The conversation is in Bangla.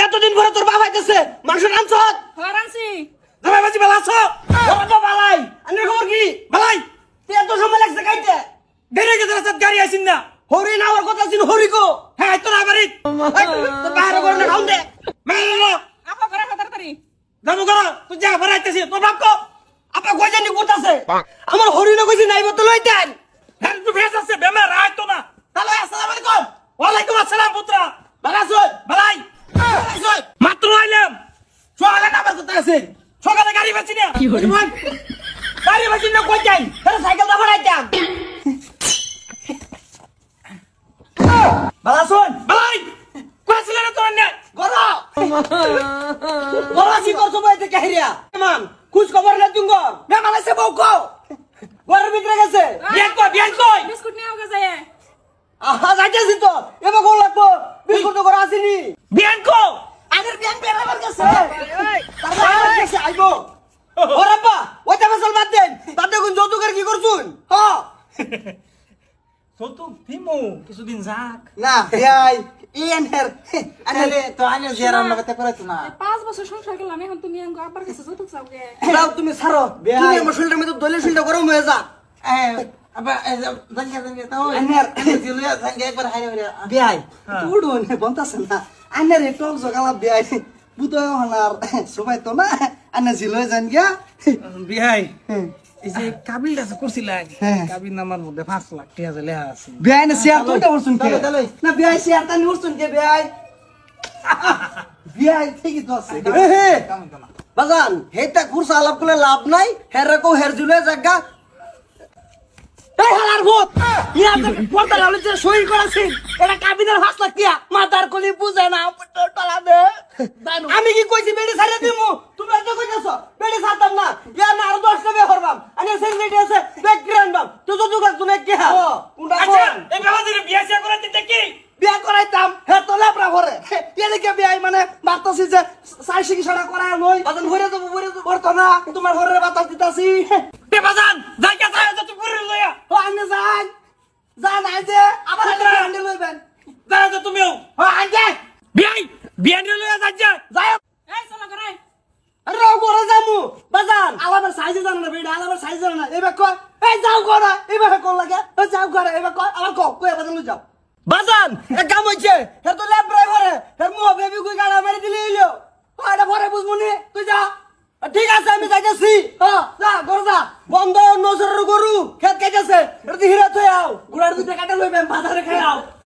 এতদিন পরে তোর বাবা আইতেছে মাংস রাঁধছ? হ্যাঁ রাঁধছি। জামাই বাজি ভালো আছো? তো ভালাই। আন্নের খবর কি? ভালাই। তুই এত সময় লাগছে খাইতে? দেরি হয়ে গেছে রাস্তায় গাড়ি আইছিন না। হরি না আমার কথা ছিল হরি কো। হ্যাঁ তোর আবারই। তোর বাইরে করে না খাউন দে। মেলা। আপা করে তাড়াতাড়ি। যাবো করো তুই যা ভরে আইতেছিস তোর বাপ কো। আপা কই জানি করতেছে। আমার হরি না কইছি নাই বত লইতেন। হ্যাঁ তুই ভেস আছে বেমার আইতো না। তাহলে আসসালামু আলাইকুম। ওয়ালাইকুম আসসালাম পুত্রা। ভালো আছো? ভালাই। মাত্র আইলাম। সকালে নামাজ করতে আছে। সকালে গাড়ি পাচ্ছি না। গাড়ি পাচ্ছি না কই যাই? তাহলে সাইকেল দা বাড়াইতাম। ভালো আছো? ভালাই। কইছিল না তোর না? গরো। গরো কি করছো বইতে কাহিরিয়া? মান খুশ খবর না তুঙ্গো। মেহমান আছে বউ কো। ঘরের ভিতরে গেছে। বিয়ান কই? বিস্কুট নিয়ে আগে যায়। আহা যাইতেছি তো। এবার কোন লাগবো? বিস্কুট করে আসিনি। বিয়ান কো? আগের বিয়ান বেরাবার গেছে। তারপর গেছে আইবো। ওরাব্বা, ওইটা ফসল বাদ দেন। তাতে কোন যৌতুকের কি করছুন? হ্যাঁ। যৌতুক দিমু কিছুদিন যাক। না ভাই ইয়েনের আরে তো আনে জিয়ারাম লাগাতে পারছ না 5 বছর সংসার করলাম এখন তুমি আমাকে আব্বার কাছে যৌতুক চাওগে। দাও তুমি ছাড়ো। তুমি আমার শরীরের মধ্যে দলে শরীরটা গরম হয়ে যা। আবা জাঙ্গা তো আনের জিলুয়া জাঙ্গা একবার হাইরে হইরা বিয়াই তুড়ো নে বন্তাছ না আনের টক জগালা বিয়াই বুতো হনার সবাই তো না আনে জিলুয়া জাঙ্গা বিয়াই এই যে কাবিলটা করছিলা কাবিল নামার মধ্যে 5 লাখ টাকা লেখা আছে। বিয়াই না শেয়ার তো করছুন কে না বিয়াই শেয়ার তা নিউরছুন কে বিয়াই বিয়াই ঠিকই তো আছে বাজান হেটা কুরসা আলাপ করলে লাভ নাই। হেরে কো হের জুলে জায়গা এই হালার ভূত ইয়া তো পর্দা লাউলে যে সই করেছিস এটা কাবিনের 5 লাখ টাকা মাথার কলি বুঝে না টালা দে। আমি কি কইছি বেড়ি ছাড়ে দিমু? তুমি তো কইছস বেড়ি ছাড়তাম না। ইয়া না আর 10 টাকা হরবাম। আনি সেলিব্রিটি আছে ব্যাকগ্রাউন্ড বাম তো তো তুমি কি হা কোনটা আচ্ছা এই বাবাজির বিয়া শিয়া করে দিতে কি বিয়া করাইতাম হে তো লেপরা করে এদিকে বিয়াই মানে মারতাছি যে সাইসি কি ছড়া করায় লই বাজান ভরে দেব করতো না তোমার ঘরের বাতাস দিতাছি। তে বাজান জায়গা যায় যত পুরো লইয়া ও আনে যান আই যে আবার হ্যান্ডেল লইবেন যায় তো তুমিও ও আগে বিয়া লইয়া যা যাই এই চলো করে। আরে রাও করে যামু বাজান আলাবার সাইজে জানা না বেডা আলাবার সাইজে জানা না এবার কই এই যাও করে এবার কোন লাগে ও যাও করে এবার কই আবার কই বাজান লই যাও বাজান এ কাম হইছে হে তো লেপরাই ভরে হে মো বেবি কই গাড়া মারি দিলি হইলো আরে ভরে বুঝমুনি তুই যা ঠিক আছে আমি যাইতাছি হ্যাঁ যা ঘর যা বন্ধ নজরের গরু খেত কাইতাছে এটা হিরা থই আও গুড়ার দুইটা কাটা লইবেন বাজারে খাই আও।